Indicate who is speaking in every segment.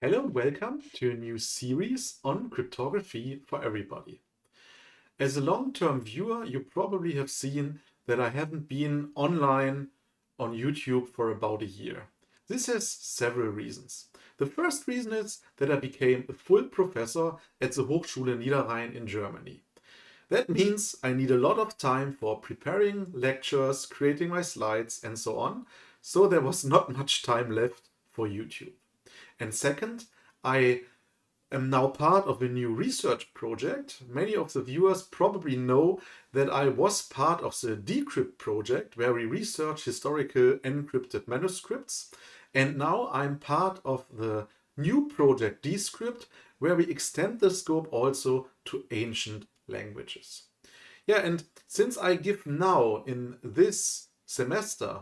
Speaker 1: Hello and welcome to a new series on cryptography for everybody. As a long-term viewer, you probably have seen that I haven't been online on YouTube for about a year. This has several reasons. The first reason is that I became a full professor at the Hochschule Niederrhein in Germany. That means I need a lot of time for preparing lectures, creating my slides, and so on, so there was not much time left for YouTube. And second, I am now part of a new research project. Many of the viewers probably know that I was part of the Decrypt project, where we research historical encrypted manuscripts. And now I'm part of the new project Descript, where we extend the scope also to ancient languages. Yeah, and since I give now in this semester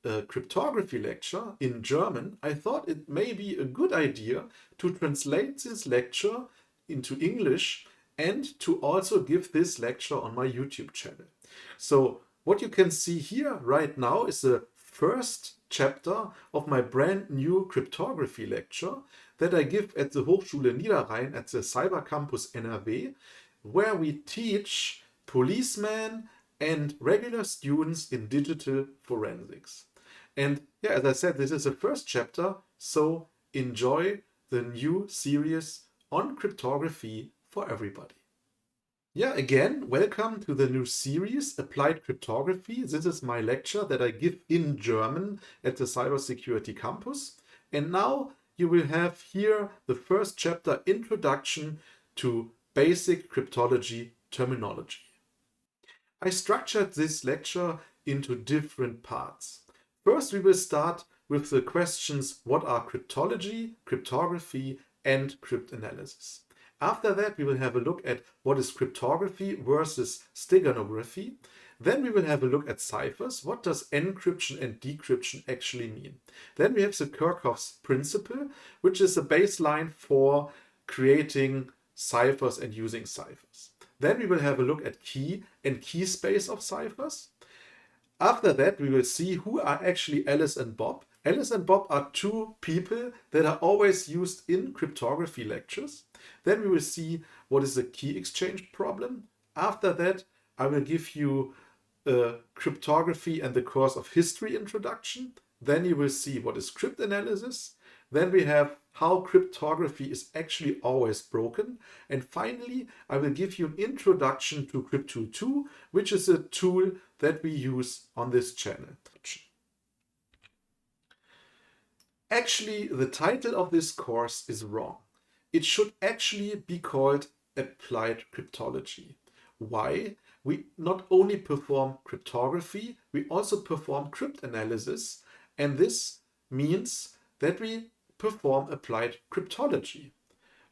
Speaker 1: a cryptography lecture in German, I thought it may be a good idea to translate this lecture into English and to also give this lecture on my YouTube channel. So what you can see here right now is the first chapter of my brand new cryptography lecture that I give at the Hochschule Niederrhein at the Cyber Campus NRW, where we teach policemen and regular students in digital forensics. And yeah, as I said, this is the first chapter, so enjoy the new series on cryptography for everybody. Yeah, again, welcome to the new series, Applied Cryptography. This is my lecture that I give in German at the Cybersecurity Campus. And now you will have here the first chapter, Introduction to Basic Cryptology Terminology. I structured this lecture into different parts. First, we will start with the questions, what are cryptology, cryptography, and cryptanalysis? After that, we will have a look at what is cryptography versus steganography. Then we will have a look at ciphers. What does encryption and decryption actually mean? Then we have the Kerckhoffs principle, which is a baseline for creating ciphers and using ciphers. Then we will have a look at key and key space of ciphers. After that, we will see who are actually Alice and Bob. Alice and Bob are two people that are always used in cryptography lectures. Then we will see what is the key exchange problem. After that, I will give you cryptography and the course of history introduction. Then you will see what is cryptanalysis. Then we have how cryptography is actually always broken. And finally, I will give you an introduction to CrypTool 2, which is a tool that we use on this channel. Actually, the title of this course is wrong. It should actually be called Applied Cryptology. Why? We not only perform cryptography, we also perform cryptanalysis, and this means that we perform applied cryptology.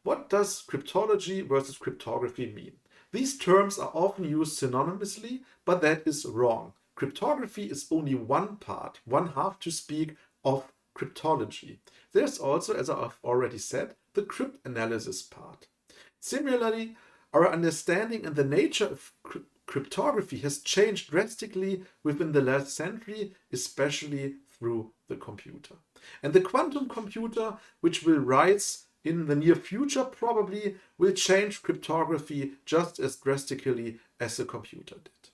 Speaker 1: What does cryptology versus cryptography mean? These terms are often used synonymously, but that is wrong. Cryptography is only one part, one half to speak of cryptology. There's also, as I've already said, the cryptanalysis part. Similarly, our understanding and the nature of cryptography has changed drastically within the last century, especially through the computer. And the quantum computer, which will rise in the near future probably, will change cryptography just as drastically as the computer did.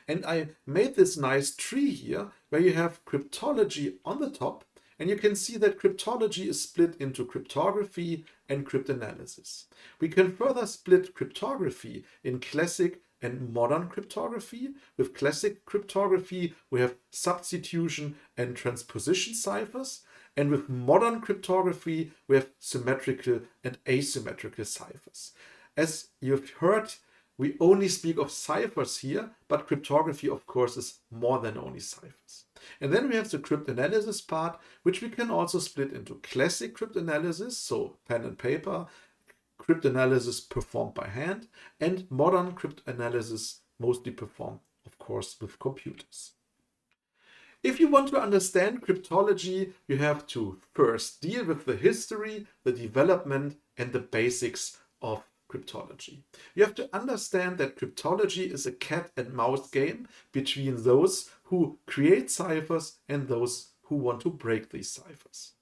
Speaker 1: And I made this nice tree here where you have cryptology on the top, and you can see that cryptology is split into cryptography and cryptanalysis. We can further split cryptography in classic and modern cryptography. With classic cryptography, we have substitution and transposition ciphers. And with modern cryptography, we have symmetrical and asymmetrical ciphers. As you've heard, we only speak of ciphers here, but cryptography, of course, is more than only ciphers. And then we have the cryptanalysis part, which we can also split into classic cryptanalysis, so pen and paper, cryptanalysis performed by hand, and modern cryptanalysis mostly performed, of course, with computers. If you want to understand cryptology, you have to first deal with the history, the development, and the basics of cryptology. You have to understand that cryptology is a cat and mouse game between those who create ciphers and those who want to break these ciphers.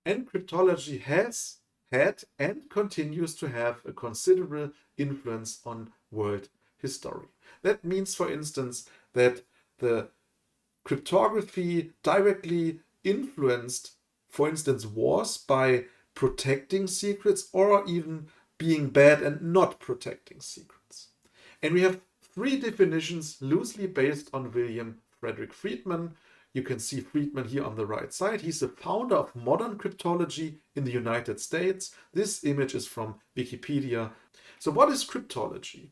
Speaker 1: and cryptology has had and continues to have a considerable influence on world history. That means, for instance, that the cryptography directly influenced, for instance, wars by protecting secrets or even being bad and not protecting secrets. And we have three definitions loosely based on William Frederick Friedman. You can see Friedman here on the right side. He's the founder of modern cryptology in the United States. This image is from Wikipedia. So what is cryptology?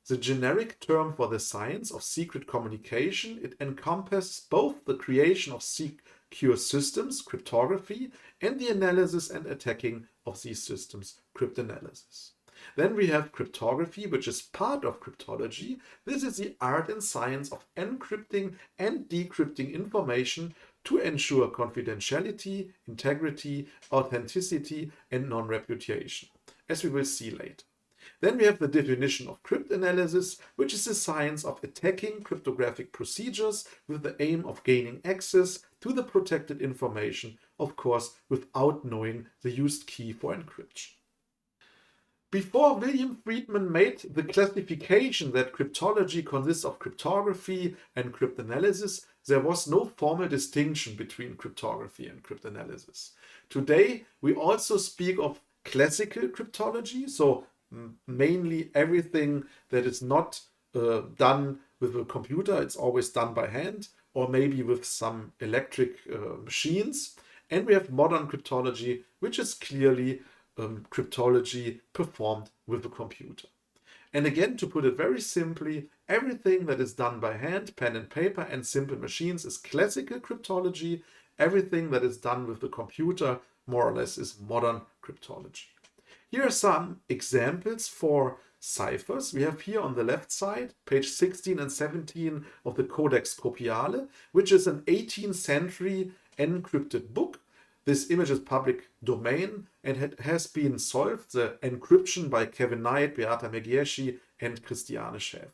Speaker 1: The generic term for the science of secret communication. It encompasses both the creation of secure systems, cryptography, and the analysis and attacking of these systems, cryptanalysis. Then we have cryptography, which is part of cryptology. This is the art and science of encrypting and decrypting information to ensure confidentiality, integrity, authenticity, and non-repudiation, as we will see later. Then we have the definition of cryptanalysis, which is the science of attacking cryptographic procedures with the aim of gaining access to the protected information, of course, without knowing the used key for encryption. Before William Friedman made the classification that cryptology consists of cryptography and cryptanalysis, there was no formal distinction between cryptography and cryptanalysis. Today, we also speak of classical cryptology, so mainly everything that is not done with a computer, it's always done by hand, or maybe with some electric machines. And we have modern cryptology, which is clearly cryptology performed with a computer. And again, to put it very simply, everything that is done by hand, pen and paper, and simple machines is classical cryptology. Everything that is done with the computer, more or less, is modern cryptology. Here are some examples for ciphers. We have here on the left side, page 16 and 17 of the Codex Copiale, which is an 18th century encrypted book. This image is public domain and it has been solved, the encryption, by Kevin Knight, Beata Megieschi, and Christiane Schäfer.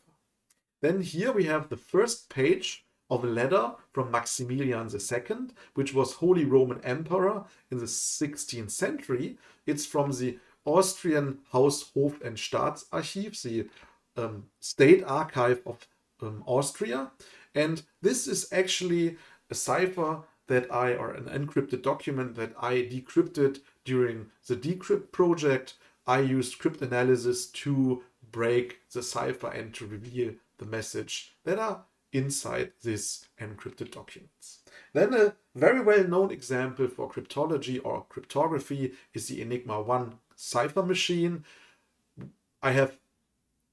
Speaker 1: Then here we have the first page of a letter from Maximilian II, which was Holy Roman Emperor in the 16th century. It's from the Austrian Haus, Hof and Staatsarchiv, the state archive of Austria. And this is actually a cipher or an encrypted document that I decrypted during the Decrypt project. I used cryptanalysis to break the cipher and to reveal the message that are inside these encrypted documents. Then a very well-known example for cryptology or cryptography is the Enigma 1 cipher machine. I have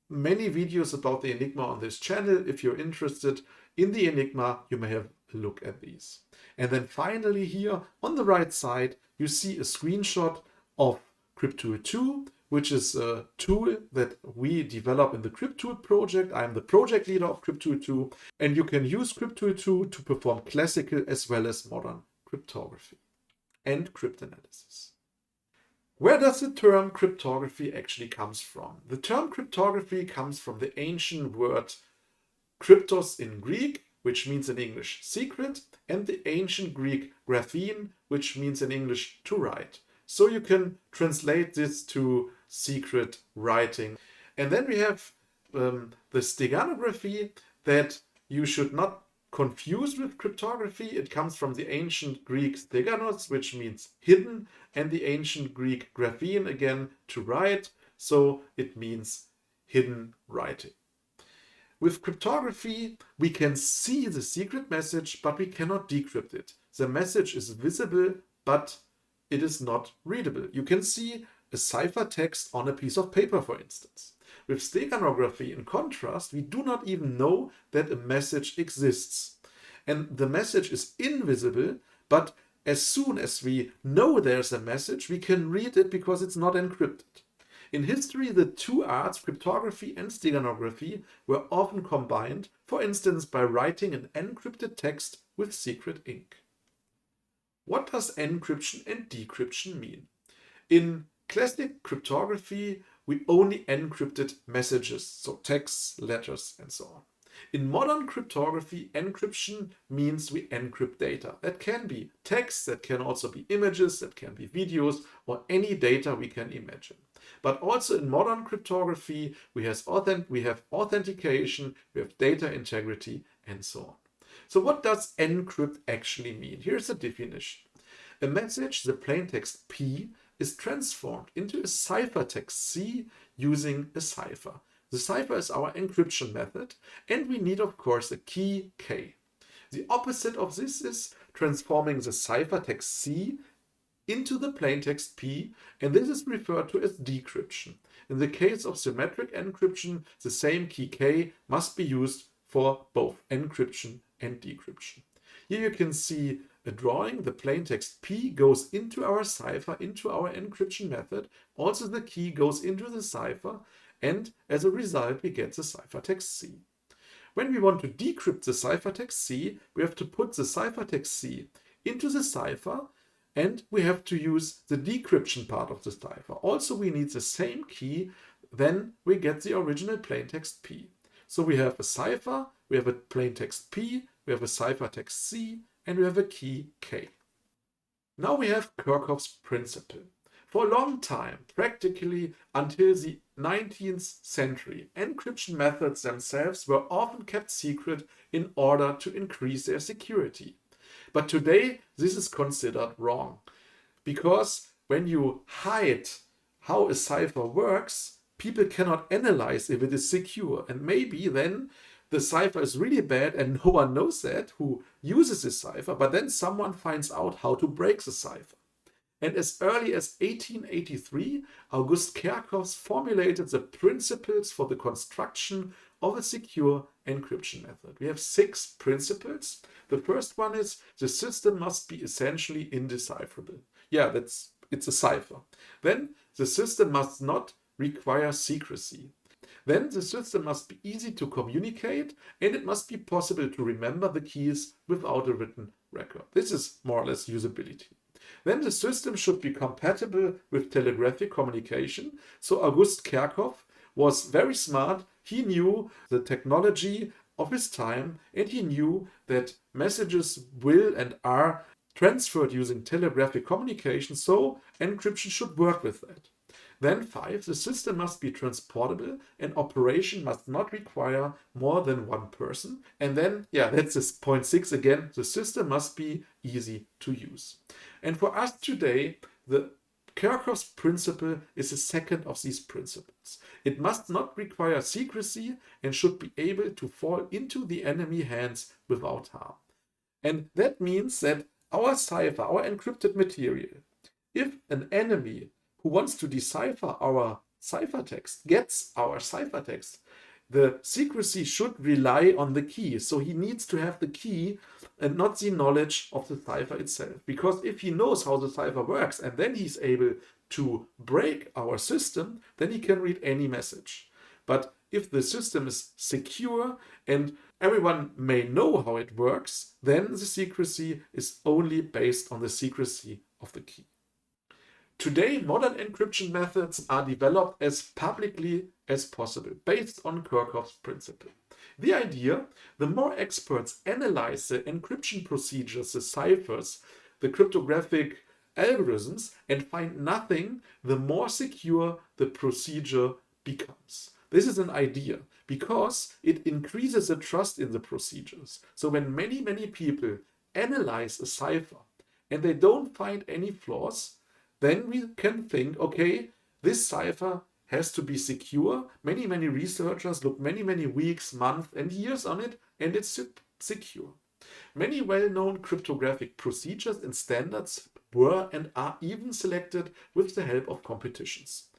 Speaker 1: many videos about the Enigma on this channel. If you're interested in the Enigma, you may have a look at these. And then finally here on the right side, you see a screenshot of CrypTool 2, which is a tool that we develop in the CrypTool project. I'm the project leader of CrypTool 2, and you can use CrypTool 2 to perform classical as well as modern cryptography and cryptanalysis. Where does the term cryptography actually comes from? The term cryptography comes from the ancient word kryptos in Greek, which means in English secret, and the ancient Greek graphene, which means in English to write. So you can translate this to secret writing. And then we have the steganography that you should not confuse with cryptography. It comes from the ancient Greek steganos, which means hidden, and the ancient Greek graphene, again, to write. So it means hidden writing. With cryptography, we can see the secret message, but we cannot decrypt it. The message is visible, but it is not readable. You can see a cipher text on a piece of paper, for instance. With steganography, in contrast, we do not even know that a message exists. And the message is invisible, but as soon as we know there's a message, we can read it because it's not encrypted. In history, the two arts, cryptography and steganography, were often combined, for instance, by writing an encrypted text with secret ink. What does encryption and decryption mean? In classic cryptography, we only encrypted messages, so texts, letters, and so on. In modern cryptography, encryption means we encrypt data. That can be text, that can also be images, that can be videos, or any data we can imagine. But also in modern cryptography, we have authentication, we have data integrity, and so on. So what does encrypt actually mean? Here's the definition. A message, the plaintext P, is transformed into a ciphertext C using a cipher. The cipher is our encryption method, and we need, of course, a key K. The opposite of this is transforming the ciphertext C into the plaintext P, and this is referred to as decryption. In the case of symmetric encryption, the same key K must be used for both encryption and decryption. Here you can see a drawing. The plaintext P goes into our cipher, into our encryption method. Also the key goes into the cipher, and as a result we get the ciphertext C. When we want to decrypt the ciphertext C, we have to put the ciphertext C into the cipher, and we have to use the decryption part of the cipher. Also we need the same key, then we get the original plaintext P. So we have a cipher, we have a plaintext P, we have a ciphertext C, and we have a key K. Now we have Kerckhoffs' principle. For a long time, practically until the 19th century, encryption methods themselves were often kept secret in order to increase their security. But today, this is considered wrong, because when you hide how a cipher works, people cannot analyze if it is secure, and maybe then the cipher is really bad and no one knows that who uses this cipher, but then someone finds out how to break the cipher. And as early as 1883, August Kerckhoffs formulated the principles for the construction of a secure encryption method. We have 6 principles. The first one is the system must be essentially indecipherable. Yeah, it's a cipher. Then the system must not require secrecy. Then the system must be easy to communicate, and it must be possible to remember the keys without a written record. This is more or less usability. Then the system should be compatible with telegraphic communication. So August Kerckhoff was very smart. He knew the technology of his time, and he knew that messages will and are transferred using telegraphic communication, so encryption should work with that. Then 5, the system must be transportable and operation must not require more than one person. And then, that's this point 6 again, the system must be easy to use. And for us today, the Kerckhoffs principle is the second of these principles. It must not require secrecy and should be able to fall into the enemy hands without harm. And that means that our cipher, our encrypted material, if an enemy who wants to decipher our ciphertext gets our ciphertext, the secrecy should rely on the key. So he needs to have the key and not the knowledge of the cipher itself. Because if he knows how the cipher works and then he's able to break our system, then he can read any message. But if the system is secure and everyone may know how it works, then the secrecy is only based on the secrecy of the key. Today, modern encryption methods are developed as publicly as possible, based on Kerckhoffs' principle. The idea, the more experts analyze the encryption procedures, the ciphers, the cryptographic algorithms, and find nothing, the more secure the procedure becomes. This is an idea because it increases the trust in the procedures. So when many people analyze a cipher and they don't find any flaws, then we can think, okay, this cipher has to be secure. Many researchers look many weeks, months, and years on it, and it's secure. Many well-known cryptographic procedures and standards were and are even selected with the help of competitions.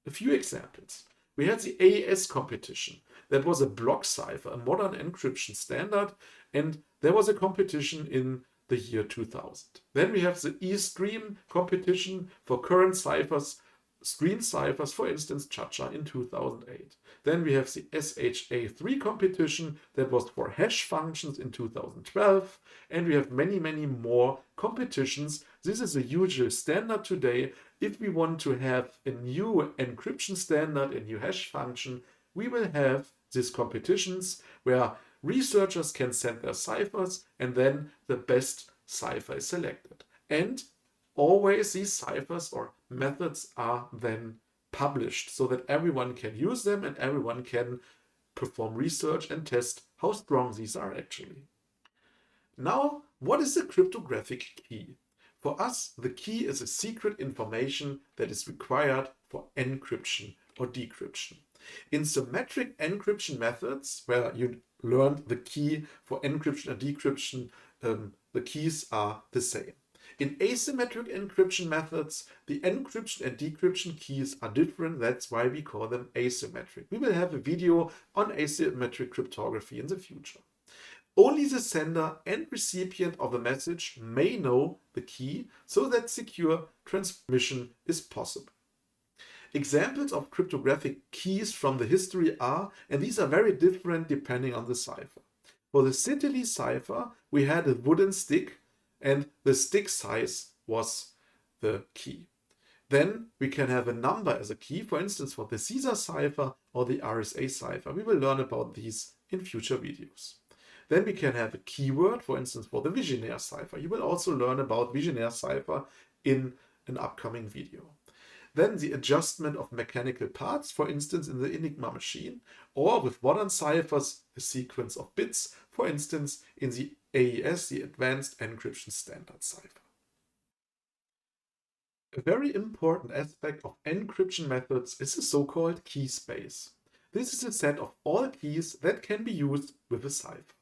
Speaker 1: A few examples. We had the AES competition. That was a block cipher, a modern encryption standard, and there was a competition in the year 2000. Then we have the eStream competition for current ciphers, screen ciphers, for instance, Chacha in 2008. Then we have the SHA-3 competition that was for hash functions in 2012. And we have many more competitions. This is a usual standard today. If we want to have a new encryption standard, a new hash function, we will have these competitions where researchers can send their ciphers and then the best cipher is selected. And always these ciphers or methods are then published so that everyone can use them and everyone can perform research and test how strong these are actually. Now, what is a cryptographic key? For us, the key is a secret information that is required for encryption or decryption. In symmetric encryption methods, where you learned the key for encryption and decryption, the keys are the same. In asymmetric encryption methods, the encryption and decryption keys are different. That's why we call them asymmetric. We will have a video on asymmetric cryptography in the future. Only the sender and recipient of the message may know the key so that secure transmission is possible. Examples of cryptographic keys from the history are, and these are very different depending on the cipher. For the Siddeley cipher, we had a wooden stick and the stick size was the key. Then we can have a number as a key, for instance, for the Caesar cipher or the RSA cipher. We will learn about these in future videos. Then we can have a keyword, for instance, for the Vigenère cipher. You will also learn about Vigenère cipher in an upcoming video. Then the adjustment of mechanical parts, for instance, in the Enigma machine, or with modern ciphers, a sequence of bits, for instance, in the AES, the Advanced Encryption Standard cipher. A very important aspect of encryption methods is the so-called key space. This is a set of all keys that can be used with a cipher.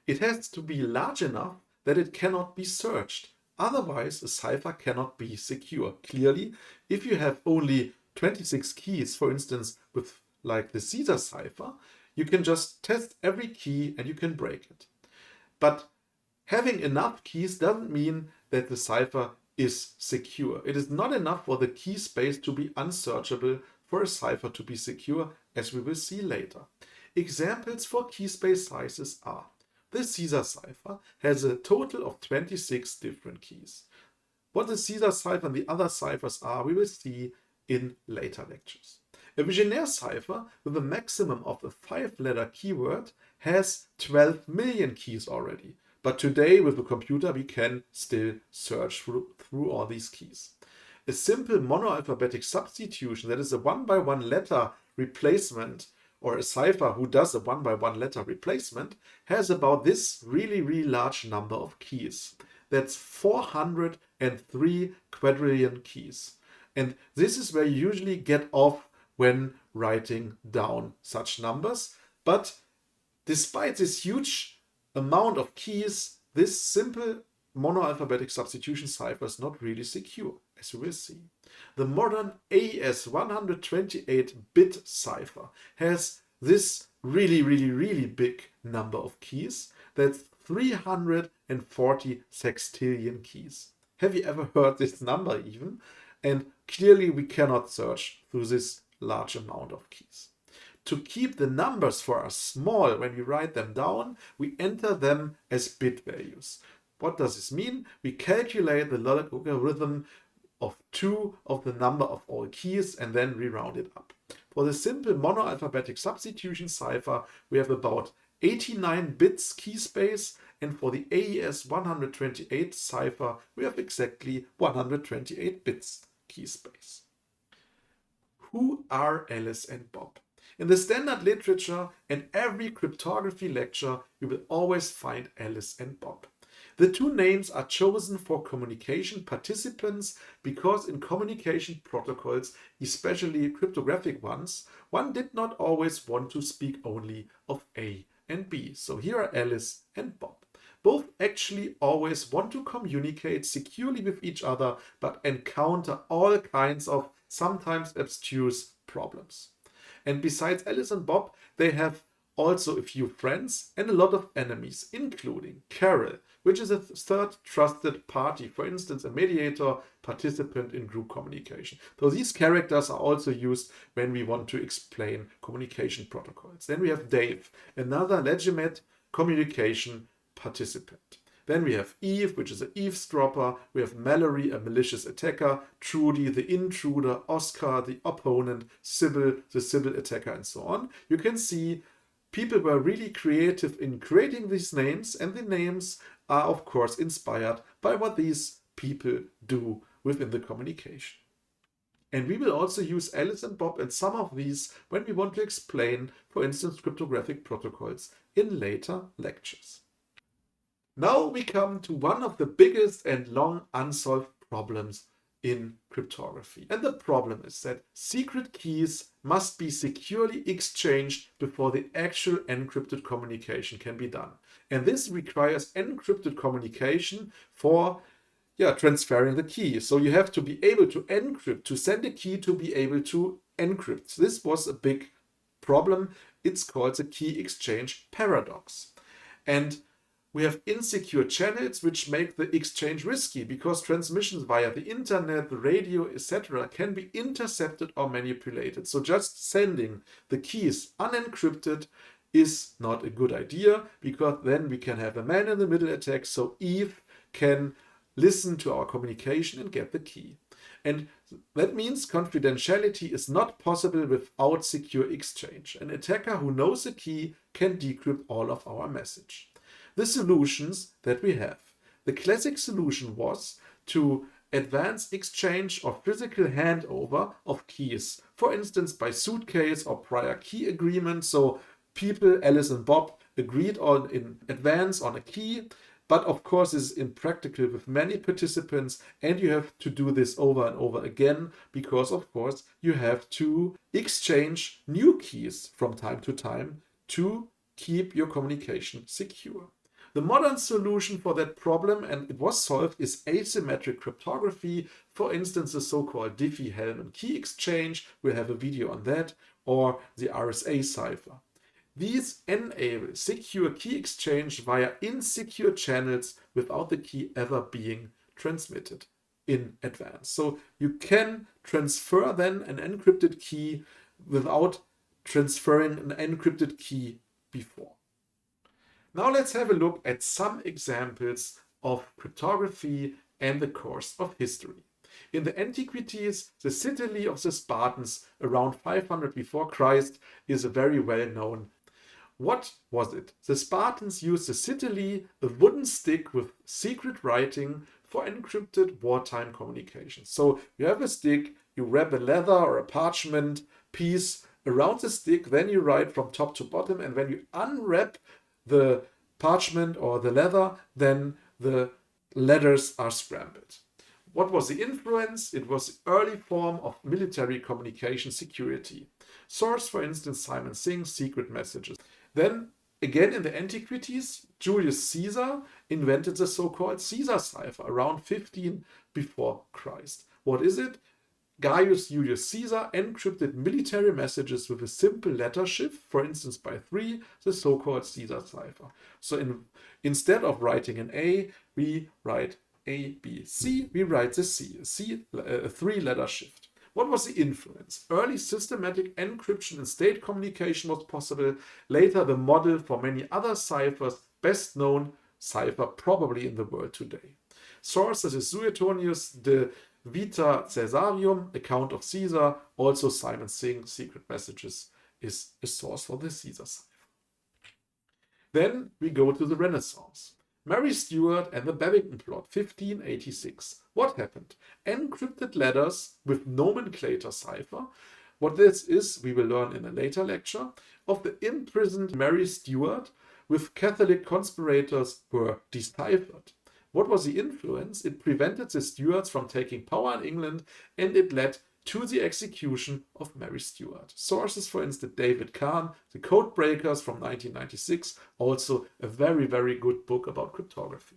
Speaker 1: It has to be large enough that it cannot be searched. Otherwise, a cipher cannot be secure. Clearly, if you have only 26 keys, for instance, with like the Caesar cipher, you can just test every key and you can break it. But having enough keys doesn't mean that the cipher is secure. It is not enough for the key space to be unsearchable for a cipher to be secure, as we will see later. Examples for key space sizes are: the Caesar cipher has a total of 26 different keys. What the Caesar cipher and the other ciphers are, we will see in later lectures. A Vigenère cipher with a maximum of a 5-letter keyword has 12 million keys already. But today with a computer we can still search through all these keys. A simple monoalphabetic substitution, that is a 1-by-1 letter replacement, or a cipher who does a 1-by-1 letter replacement, has about this really large number of keys. That's 403 quadrillion keys. And this is where you usually get off when writing down such numbers. But despite this huge amount of keys, this simple monoalphabetic substitution cipher is not really secure, as we will see. The modern AES 128-bit cipher has this really big number of keys. That's 340 sextillion keys. Have you ever heard this number even? And clearly we cannot search through this large amount of keys. To keep the numbers for us small when we write them down, we enter them as bit values. What does this mean? We calculate the logarithm of 2 of the number of all keys and then we round it up. For the simple monoalphabetic substitution cipher, we have about 89 bits key space, and for the AES 128 cipher, we have exactly 128 bits key space. Who are Alice and Bob? In the standard literature and every cryptography lecture, you will always find Alice and Bob. The two names are chosen for communication participants because in communication protocols, especially cryptographic ones, one did not always want to speak only of A and B. So here are Alice and Bob. Both actually always want to communicate securely with each other, but encounter all kinds of sometimes abstruse problems. And besides Alice and Bob, they have also a few friends and a lot of enemies, including Carol, which is a third trusted party, for instance, a mediator participant in group communication. So these characters are also used when we want to explain communication protocols. Then we have Dave, another legitimate communication participant. Then we have Eve, which is an eavesdropper. We have Mallory, a malicious attacker. Trudy, the intruder. Oscar, the opponent. Sybil, the Sybil attacker, and so on. You can see people were really creative in creating these names, and the names are of course inspired by what these people do within the communication. And we will also use Alice and Bob and some of these when we want to explain, for instance, cryptographic protocols in later lectures. Now we come to one of the biggest and long unsolved problems in cryptography. And the problem is that secret keys must be securely exchanged before the actual encrypted communication can be done. And this requires encrypted communication for transferring the key. So you have to be able to encrypt, to send a key to be able to encrypt. This was a big problem. It's called the key exchange paradox. And we have insecure channels which make the exchange risky because transmissions via the internet, the radio, etc. can be intercepted or manipulated. So just sending the keys unencrypted is not a good idea, because then we can have a man-in-the-middle attack. So Eve can listen to our communication and get the key. And that means confidentiality is not possible without secure exchange. An attacker who knows the key can decrypt all of our message. The solutions that we have. The classic solution was to advance exchange or physical handover of keys. For instance, by suitcase or prior key agreement. So people, Alice and Bob, agreed on in advance on a key. But of course, it's impractical with many participants, and you have to do this over and over again because, of course, you have to exchange new keys from time to time to keep your communication secure. The modern solution for that problem, and it was solved, is asymmetric cryptography. For instance, the so-called Diffie-Hellman key exchange. We'll have a video on that, or the RSA cipher. These enable secure key exchange via insecure channels without the key ever being transmitted in advance. So you can transfer then an encrypted key without transferring an encrypted key before. Now let's have a look at some examples of cryptography and the course of history. In the antiquities, the citadel of the Spartans around 500 before Christ is a very well-known. What was it? The Spartans used the citadel, a wooden stick with secret writing, for encrypted wartime communication. So you have a stick, you wrap a leather or a parchment piece around the stick, then you write from top to bottom, and when you unwrap the parchment or the leather, then the letters are scrambled. What was the influence? It was the early form of military communication security. Source, for instance, Simon Singh's secret messages. Then, again in the antiquities, Julius Caesar invented the so-called Caesar cipher around 15 before Christ. What is it? Gaius Julius Caesar encrypted military messages with a simple letter shift, for instance by 3, the so-called Caesar cipher. So instead of writing an A, we write A, B, C, we write the C, a 3-letter shift. What was the influence? Early systematic encryption in state communication was possible. Later, the model for many other ciphers, best known cipher probably in the world today. Source is Suetonius, the Vita Caesarium, account of Caesar. Also Simon Singh's secret messages is a source for the Caesar cipher. Then we go to the Renaissance. Mary Stuart and the Babington Plot, 1586. What happened? Encrypted letters with nomenclator cipher. What this is, we will learn in a later lecture, of the imprisoned Mary Stuart with Catholic conspirators were deciphered. What was the influence? It prevented the Stuarts from taking power in England, and it led to the execution of Mary Stuart. Sources, for instance, David Kahn, The Code Breakers from 1996, also a very, very good book about cryptography.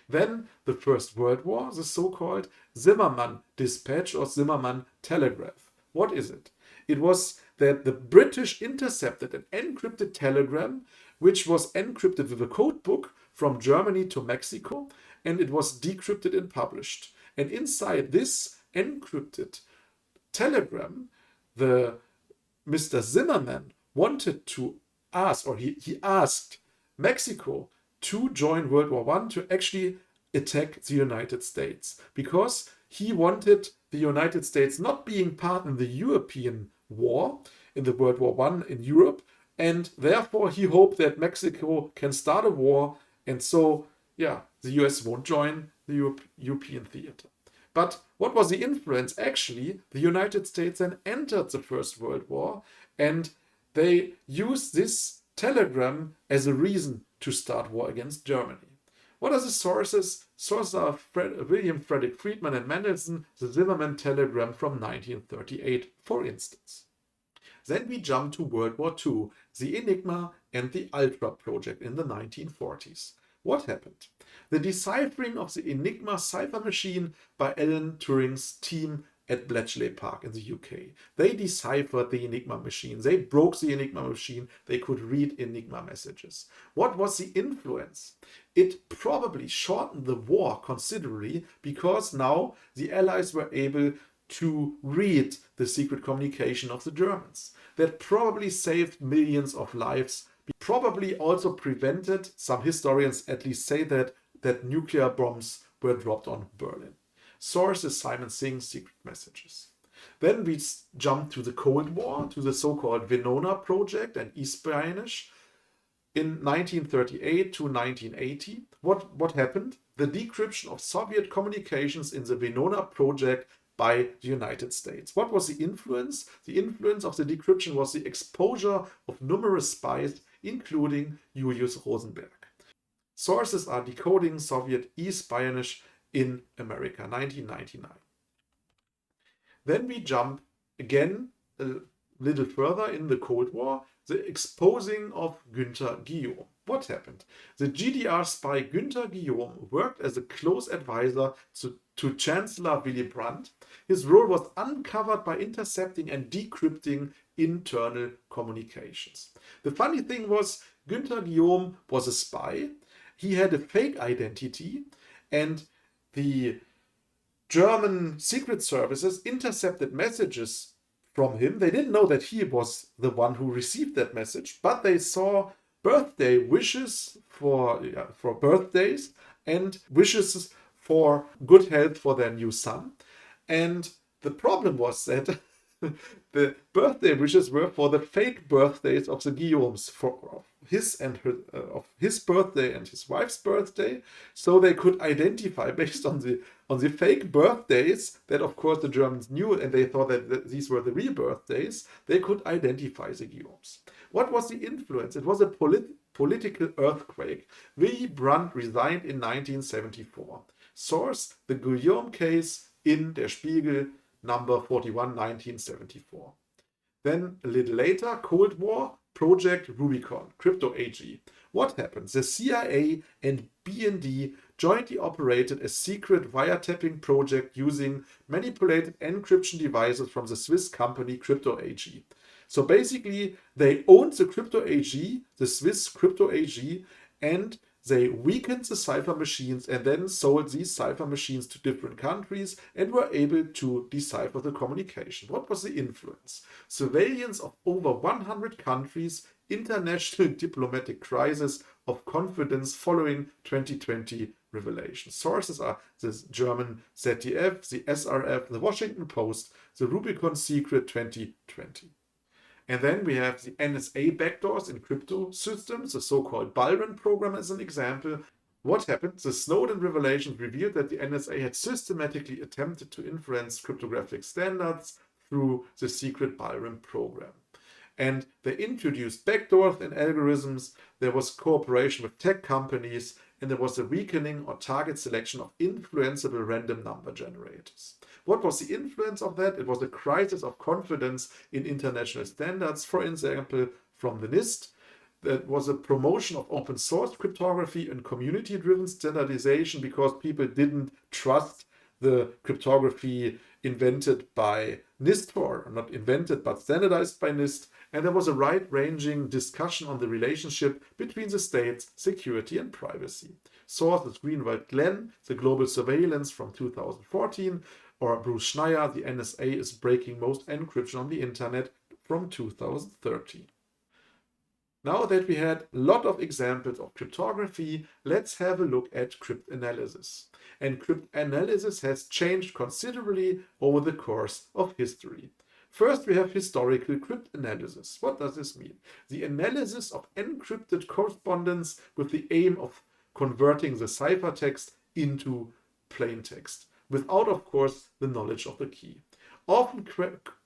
Speaker 1: Then the First World War, the so-called Zimmermann Dispatch or Zimmermann Telegraph. What is it? It was that the British intercepted an encrypted telegram, which was encrypted with a code book from Germany to Mexico, and it was decrypted and published. And inside this encrypted telegram, the Mr. Zimmermann wanted to ask, or he asked Mexico to join World War I to actually attack the United States, because he wanted the United States not being part in the European war, in the World War I in Europe, And therefore he hoped that Mexico can start a war, and so, yeah, the US won't join the European theater. But what was the influence? Actually, the United States then entered the First World War, and they used this telegram as a reason to start war against Germany. What are the sources? Sources are William Frederick Friedman and Mendelssohn, the Zimmermann telegram from 1938, for instance. Then we jump to World War II, the Enigma and the Ultra project in the 1940s. What happened? The deciphering of the Enigma cipher machine by Alan Turing's team at Bletchley Park in the UK. They deciphered the Enigma machine. They broke the Enigma machine. They could read Enigma messages. What was the influence? It probably shortened the war considerably because now the Allies were able to read the secret communication of the Germans. That probably saved millions of lives. Probably also prevented, some historians at least say that nuclear bombs were dropped on Berlin. Source is Simon Singh's secret messages. Then we jump to the Cold War, to the so-called Venona project and espionage in 1938 to 1980. What happened? The decryption of Soviet communications in the Venona project by the United States. What was the influence? The influence of the decryption was the exposure of numerous spies, including Julius Rosenberg. Sources are Decoding Soviet Espionage in America, 1999. Then we jump again a little further in the Cold War, the exposing of Günther Guillaume. What happened? The GDR spy Günther Guillaume worked as a close advisor to Chancellor Willy Brandt. His role was uncovered by intercepting and decrypting internal communications. The funny thing was, Günther Guillaume was a spy. He had a fake identity, and the German secret services intercepted messages from him. They didn't know that he was the one who received that message, but they saw birthday wishes for birthdays and wishes for good health for their new son. And the problem was that the birthday wishes were for the fake birthdays of the Guillaumes, for his birthday and his wife's birthday, so they could identify based on the fake birthdays that, of course, the Germans knew, and they thought that these were the real birthdays. They could identify the Guillaumes. What was the influence? It was a political earthquake. Willy Brandt resigned in 1974. Source: the Guillaume case in Der Spiegel, number 41, 1974. Then a little later, Cold War, Project Rubicon, Crypto AG. What happened? The CIA and BND jointly operated a secret wiretapping project using manipulated encryption devices from the Swiss company Crypto AG. So basically, they owned the Crypto AG, the Swiss Crypto AG, and they weakened the cipher machines and then sold these cipher machines to different countries and were able to decipher the communication. What was the influence? Surveillance of over 100 countries, international diplomatic crisis of confidence following 2020 revelation. Sources are the German ZDF, the SRF, the Washington Post, the Rubicon Secret 2020. And then we have the NSA backdoors in crypto systems, the so-called Byron program as an example. What happened? The Snowden revelations revealed that the NSA had systematically attempted to influence cryptographic standards through the secret Byron program. And they introduced backdoors in algorithms, there was cooperation with tech companies, and there was a weakening or target selection of influenceable random number generators. What was the influence of that? It was a crisis of confidence in international standards, for example, from the NIST. That was a promotion of open source cryptography and community-driven standardization because people didn't trust the cryptography invented by NIST, or not invented, but standardized by NIST. And there was a wide-ranging discussion on the relationship between the states, security, and privacy. Source is Greenwald Glenn, the global surveillance from 2014, or Bruce Schneier, the NSA is breaking most encryption on the internet from 2013. Now that we had a lot of examples of cryptography, let's have a look at cryptanalysis. And cryptanalysis has changed considerably over the course of history. First, we have historical cryptanalysis. What does this mean? The analysis of encrypted correspondence with the aim of converting the ciphertext into plain text, without, of course, the knowledge of the key. Often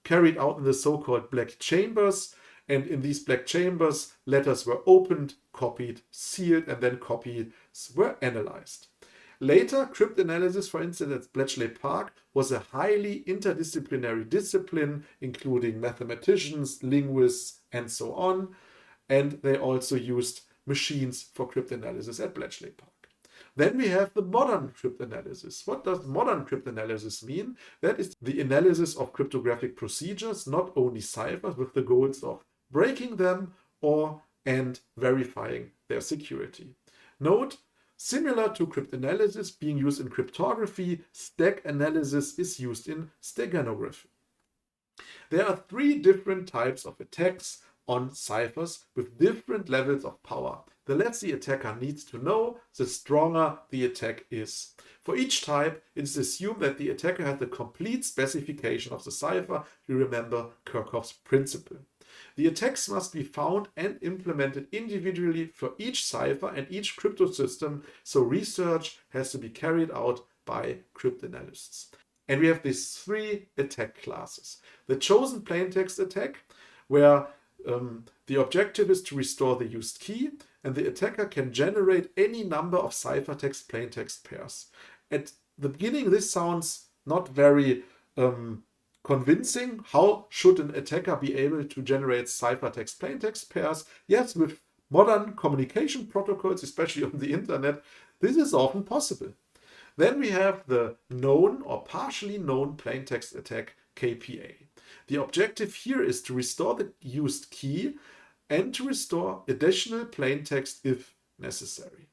Speaker 1: carried out in the so-called black chambers, and in these black chambers, letters were opened, copied, sealed, and then copies were analyzed. Later, cryptanalysis, for instance, at Bletchley Park, was a highly interdisciplinary discipline, including mathematicians, linguists, and so on. And they also used machines for cryptanalysis at Bletchley Park. Then we have the modern cryptanalysis. What does modern cryptanalysis mean? That is the analysis of cryptographic procedures, not only ciphers, with the goals of breaking them and verifying their security. Note, similar to cryptanalysis being used in cryptography, stack analysis is used in steganography. There are 3 different types of attacks on ciphers with different levels of power. The less the attacker needs to know, the stronger the attack is. For each type, it is assumed that the attacker has the complete specification of the cipher. You remember Kerckhoffs' principle. The attacks must be found and implemented individually for each cipher and each crypto system, so research has to be carried out by cryptanalysts. And we have these 3 attack classes. The chosen plaintext attack, where the objective is to restore the used key, and the attacker can generate any number of ciphertext plaintext pairs. At the beginning, this sounds not very convincing. How should an attacker be able to generate ciphertext plaintext pairs? Yes, with modern communication protocols, especially on the internet, this is often possible. Then we have the known or partially known plaintext attack, KPA. The objective here is to restore the used key and to restore additional plaintext if necessary.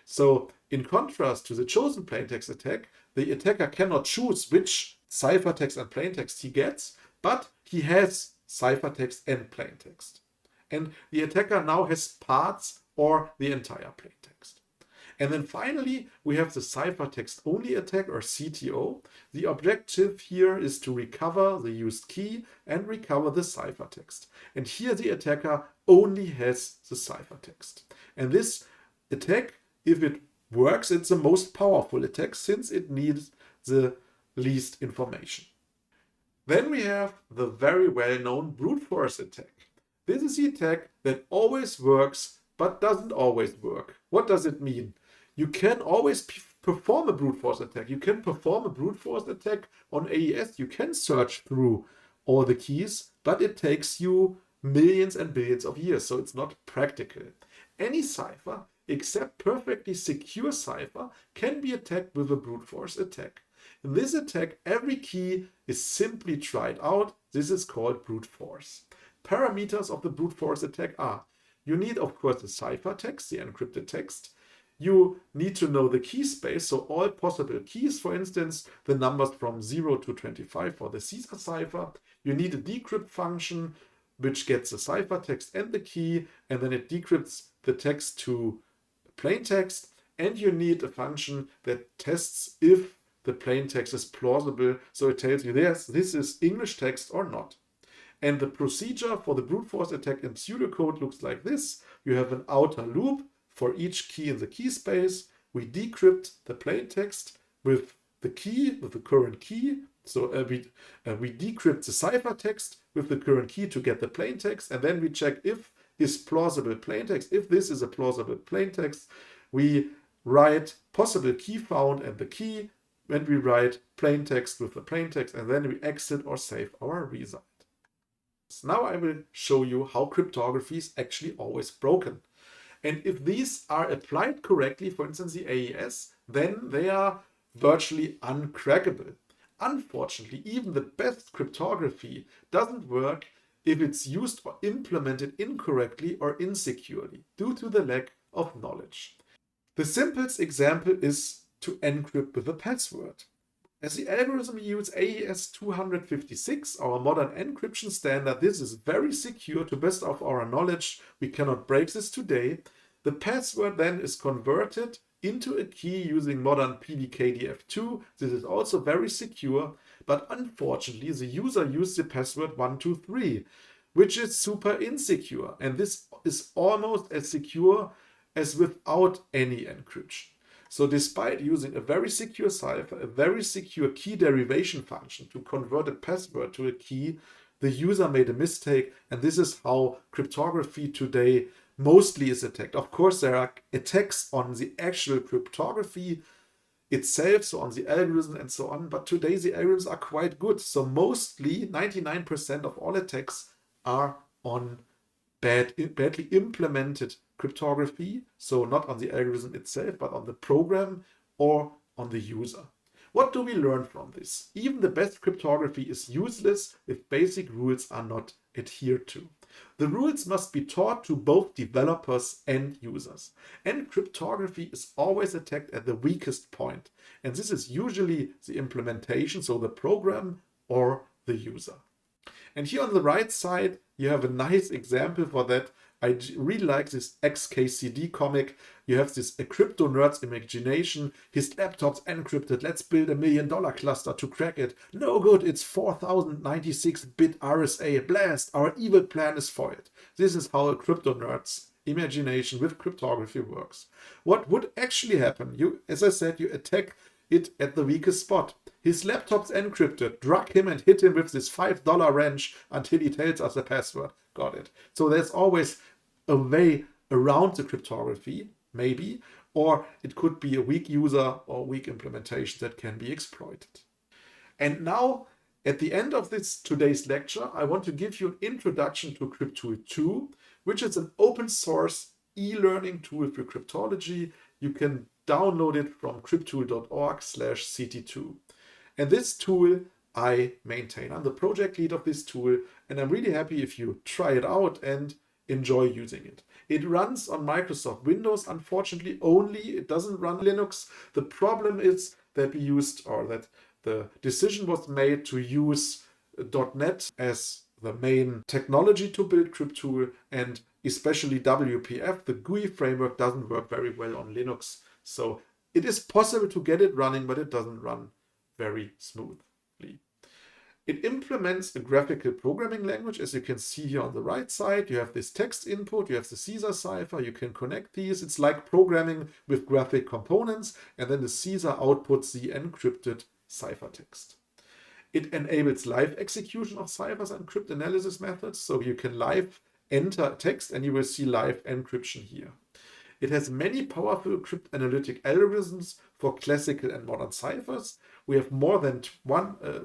Speaker 1: So in contrast to the chosen plaintext attack, the attacker cannot choose which ciphertext and plaintext he gets, but he has ciphertext and plaintext. And the attacker now has parts or the entire plaintext. And then finally, we have the ciphertext only attack, or CTO. The objective here is to recover the used key and recover the ciphertext. And here the attacker only has the ciphertext. And this attack, if it works, it's the most powerful attack since it needs the least information. Then we have the very well-known brute force attack. This is the attack that always works but doesn't always work. What does it mean? You can always perform a brute force attack. You can perform a brute force attack on AES. You can search through all the keys, but it takes you millions and billions of years, so it's not practical. Any cipher, except perfectly secure cipher, can be attacked with a brute force attack. In this attack, every key is simply tried out. This is called brute force. Parameters of the brute force attack are: you need, of course, the ciphertext, the encrypted text. You need to know the key space, so all possible keys, for instance, the numbers from 0 to 25 for the Caesar cipher. You need a decrypt function, which gets the ciphertext and the key, and then it decrypts the text to plain text. And you need a function that tests if the plain text is plausible, so it tells you, yes, this is English text or not. And the procedure for the brute force attack in pseudocode looks like this. You have an outer loop for each key in the key space. We decrypt the plaintext with the key, with the current key. So we decrypt the ciphertext with the current key to get the plaintext, and then we check if is plausible plaintext. If this is a plausible plaintext, we write possible key found and the key, and we write plaintext with the plaintext, and then we exit or save our result. So now I will show you how cryptography is actually always broken. And if these are applied correctly, for instance, the AES, then they are virtually uncrackable. Unfortunately, even the best cryptography doesn't work if it's used or implemented incorrectly or insecurely due to the lack of knowledge. The simplest example is to encrypt with a password. As the algorithm uses AES 256, our modern encryption standard, this is very secure to best of our knowledge. We cannot break this today. The password then is converted into a key using modern PDK-DF2. This is also very secure, but unfortunately the user used the password 123, which is super insecure, and this is almost as secure as without any encryption. So despite using a very secure cipher, a very secure key derivation function to convert a password to a key, the user made a mistake, and this is how cryptography today mostly is attacked. Of course, there are attacks on the actual cryptography itself, so on the algorithm and so on, but today the algorithms are quite good. So mostly 99% of all attacks are on badly implemented cryptography, so not on the algorithm itself, but on the program or on the user. What do we learn from this? Even the best cryptography is useless if basic rules are not adhered to. The rules must be taught to both developers and users. And cryptography is always attacked at the weakest point. And this is usually the implementation, so the program or the user. And here on the right side, you have a nice example for that. I really like this XKCD comic. You have this a crypto nerd's imagination. His laptop's encrypted. Let's build $1 million cluster to crack it. No good, it's 4096-bit RSA. Blast, our evil plan is foiled. This is how a crypto nerd's imagination with cryptography works. What would actually happen? As I said, you attack it at the weakest spot. His laptop's encrypted. Drug him and hit him with this $5 wrench until he tells us the password. Got it. So there's always a way around the cryptography, maybe, or it could be a weak user or weak implementation that can be exploited. And now, at the end of today's lecture, I want to give you an introduction to CrypTool 2, which is an open source e-learning tool for cryptology. You can download it from cryptool.org/ct2. And this tool I maintain. I'm the project lead of this tool, and I'm really happy if you try it out and enjoy using it. It runs on Microsoft Windows, unfortunately only. It doesn't run Linux. The problem is that the decision was made to use .NET as the main technology to build CrypTool, and especially WPF, the GUI framework, doesn't work very well on Linux. So it is possible to get it running, but it doesn't run very smoothly. It implements a graphical programming language, as you can see here on the right side. You have this text input, you have the Caesar cipher, you can connect these. It's like programming with graphic components, and then the Caesar outputs the encrypted ciphertext. It enables live execution of ciphers and cryptanalysis methods, so you can live enter text and you will see live encryption here. It has many powerful cryptanalytic algorithms for classical and modern ciphers. We have more than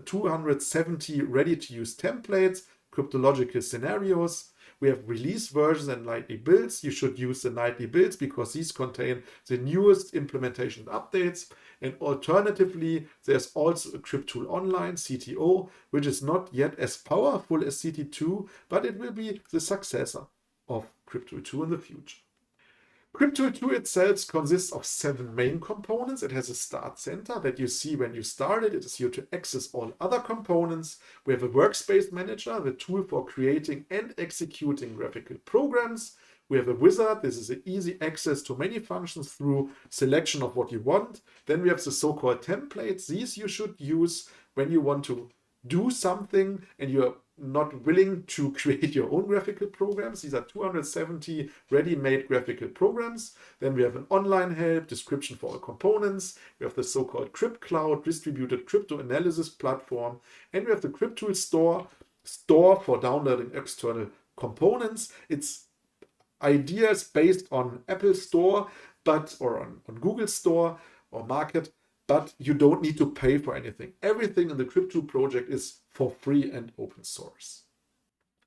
Speaker 1: 270 ready-to-use templates, cryptological scenarios. We have release versions and nightly builds. You should use the nightly builds because these contain the newest implementation updates. And alternatively, there's also a CrypTool Online, CTO, which is not yet as powerful as CT2, but it will be the successor of CrypTool 2 in the future. CrypTool 2 itself consists of 7 main components. It has a start center that you see when you start it. It is here to access all other components. We have a workspace manager, the tool for creating and executing graphical programs. We have a wizard. This is an easy access to many functions through selection of what you want. Then we have the so-called templates. These you should use when you want to do something and you're not willing to create your own graphical programs. These are 270 ready-made graphical programs. Then we have an online help, description for all components. We have the so-called Crypt Cloud, distributed crypto analysis platform. And we have the CrypTool store for downloading external components. It's ideas based on Apple Store, or on Google Store or Market, but you don't need to pay for anything. Everything in the CrypTool project is for free and open source.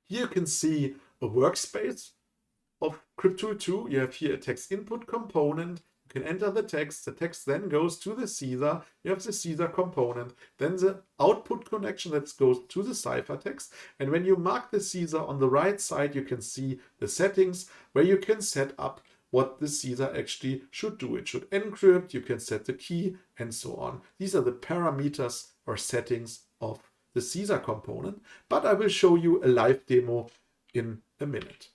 Speaker 1: Here you can see a workspace of CrypTool 2. You have here a text input component. You can enter the text then goes to the Caesar. You have the Caesar component, then the output connection that goes to the ciphertext. And when you mark the Caesar on the right side, you can see the settings where you can set up what the Caesar actually should do. It should encrypt, you can set the key, and so on. These are the parameters or settings of the Caesar component, but I will show you a live demo in a minute.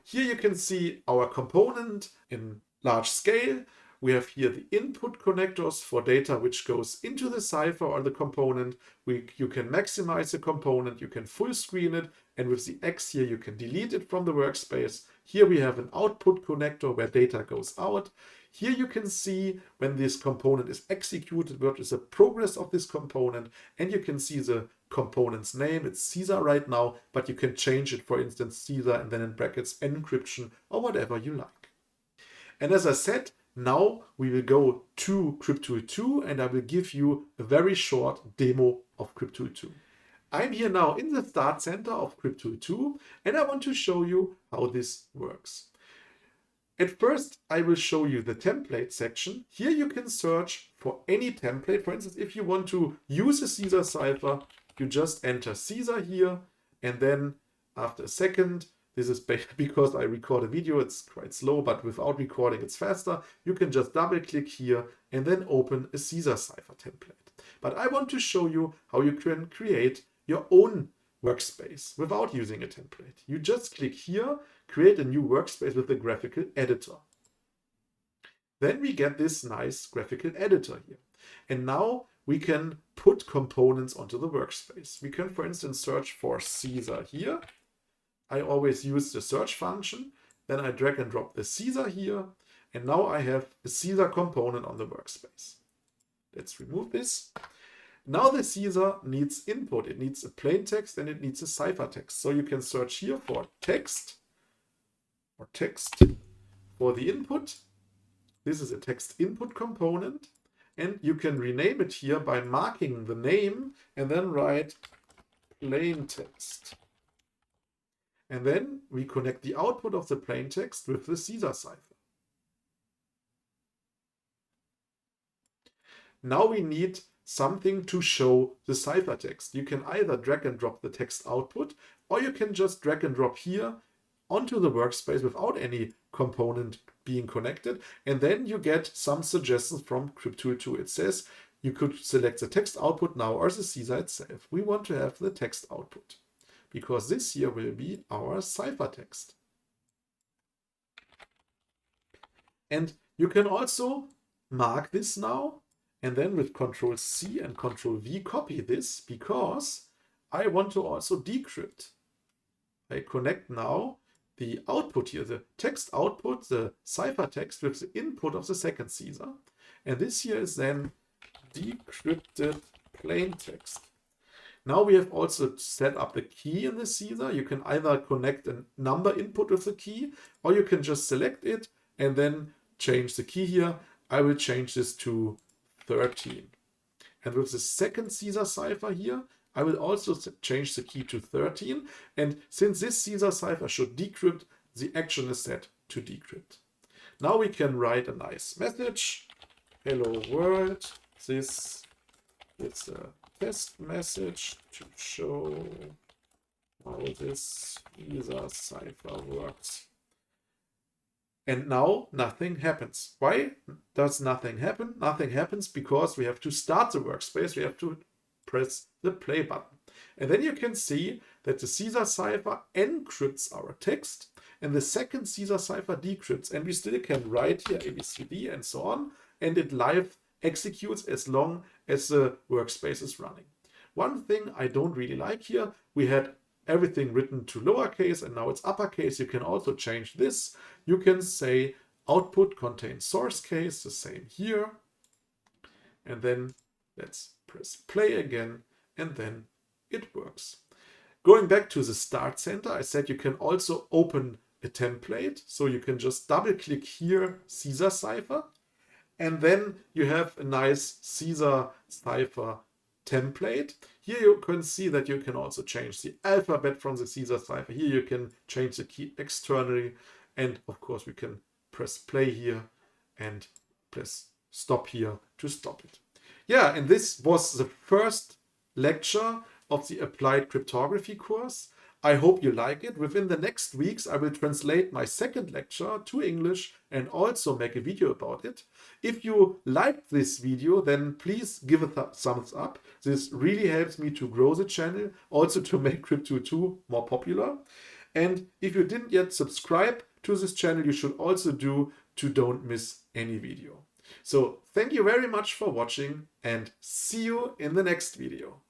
Speaker 1: Here you can see our component in large scale. We have here the input connectors for data which goes into the cipher or the component. You can maximize the component, you can full screen it, and with the X here you can delete it from the workspace. Here we have an output connector where data goes out. Here you can see when this component is executed, what is the progress of this component, and you can see the component's name. It's Caesar right now, but you can change it, for instance, Caesar and then in brackets encryption or whatever you like. And as I said, now we will go to CrypTool 2 and I will give you a very short demo of CrypTool 2. I'm here now in the Start Center of CrypTool 2 and I want to show you how this works. At first, I will show you the template section. Here you can search for any template. For instance, if you want to use a Caesar cipher, you just enter Caesar here, and then after a second, this is because I record a video, it's quite slow, but without recording, it's faster. You can just double click here and then open a Caesar cipher template. But I want to show you how you can create your own workspace without using a template. You just click here, create a new workspace with the graphical editor. Then we get this nice graphical editor here. And now we can put components onto the workspace. We can, for instance, search for Caesar here. I always use the search function. Then I drag and drop the Caesar here. And now I have a Caesar component on the workspace. Let's remove this. Now the Caesar needs input. It needs a plain text and it needs a ciphertext. So you can search here for text or text for the input. This is a text input component. And you can rename it here by marking the name and then write plain text. And then we connect the output of the plain text with the Caesar cipher. Now we need something to show the ciphertext. You can either drag and drop the text output, or you can just drag and drop here onto the workspace without any component being connected. And then you get some suggestions from CrypTool 2. It says you could select the text output now or the Caesar itself. We want to have the text output because this here will be our ciphertext. And you can also mark this now and then with Control C and Control V copy this because I want to also decrypt. I connect now the output here, the text output, the ciphertext with the input of the second Caesar. And this here is then decrypted plain text. Now we have also set up the key in the Caesar. You can either connect a number input with the key, or you can just select it and then change the key here. I will change this to 13. And with the second Caesar cipher here, I will also change the key to 13. And since this Caesar cipher should decrypt, the action is set to decrypt. Now we can write a nice message. Hello world. This is a test message to show how this Caesar cipher works. And now nothing happens. Why does nothing happen? Nothing happens because we have to start the workspace. We have to press the play button. And then you can see that the Caesar cipher encrypts our text and the second Caesar cipher decrypts. And we still can write here ABCD and so on. And it live executes as long as the workspace is running. One thing I don't really like here, we had everything written to lowercase and now it's uppercase. You can also change this. You can say output contains source case, the same here. And then let's press play again and then it works. Going back to the Start Center, I said you can also open a template. So you can just double click here, Caesar cipher. And then you have a nice Caesar cipher template. Here you can see that you can also change the alphabet from the Caesar cipher. Here you can change the key externally. And of course we can press play here and press stop here to stop it. Yeah, and this was the first lecture of the Applied Cryptography course. I hope you like it. Within the next weeks, I will translate my second lecture to English and also make a video about it. If you liked this video, then please give a thumbs up. This really helps me to grow the channel, also to make CrypTool 2 more popular. And if you didn't yet subscribe to this channel, you should also do to don't miss any video. So thank you very much for watching and see you in the next video.